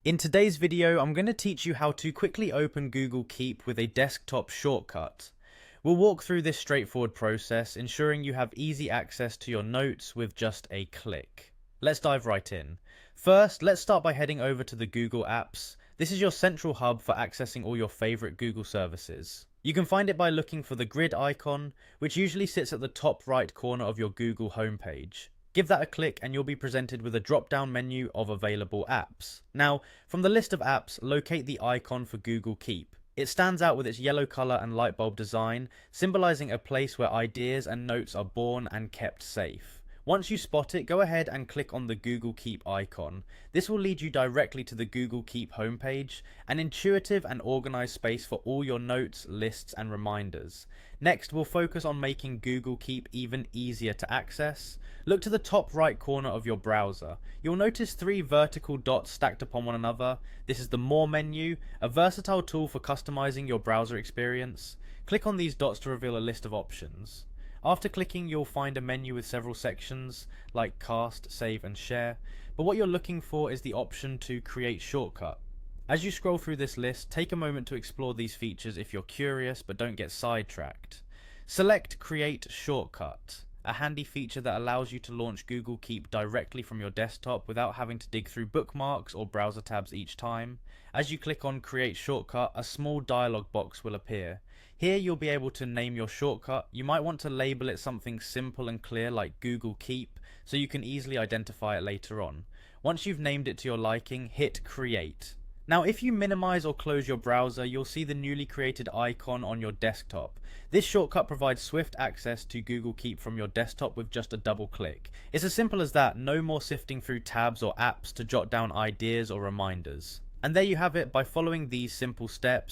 In today's video, I'm going to teach you how to quickly open Google Keep with a desktop shortcut. We'll walk through this straightforward process, ensuring you have easy access to your notes with just a click. Let's dive right in. First, let's start by heading over to the Google Apps. This is your central hub for accessing all your favorite Google services. You can find it by looking for the grid icon, which usually sits at the top right corner of your Google homepage. Give that a click and you'll be presented with a drop-down menu of available apps. Now, from the list of apps, locate the icon for Google Keep. It stands out with its yellow colour and light bulb design, symbolising a place where ideas and notes are born and kept safe. Once you spot it, go ahead and click on the Google Keep icon. This will lead you directly to the Google Keep homepage, an intuitive and organised space for all your notes, lists and reminders. Next, we'll focus on making Google Keep even easier to access. Look to the top right corner of your browser. You'll notice three vertical dots stacked upon one another. This is the More menu, a versatile tool for customizing your browser experience. Click on these dots to reveal a list of options. After clicking, you'll find a menu with several sections, like Cast, Save and Share, but what you're looking for is the option to Create Shortcut. As you scroll through this list, take a moment to explore these features if you're curious but don't get sidetracked. Select Create Shortcut, a handy feature that allows you to launch Google Keep directly from your desktop without having to dig through bookmarks or browser tabs each time. As you click on Create Shortcut, a small dialog box will appear. Here you'll be able to name your shortcut. You might want to label it something simple and clear like Google Keep, so you can easily identify it later on. Once you've named it to your liking, hit Create. Now, if you minimize or close your browser, you'll see the newly created icon on your desktop. This shortcut provides swift access to Google Keep from your desktop with just a double click. It's as simple as that, no more sifting through tabs or apps to jot down ideas or reminders. And there you have it. By following these simple steps,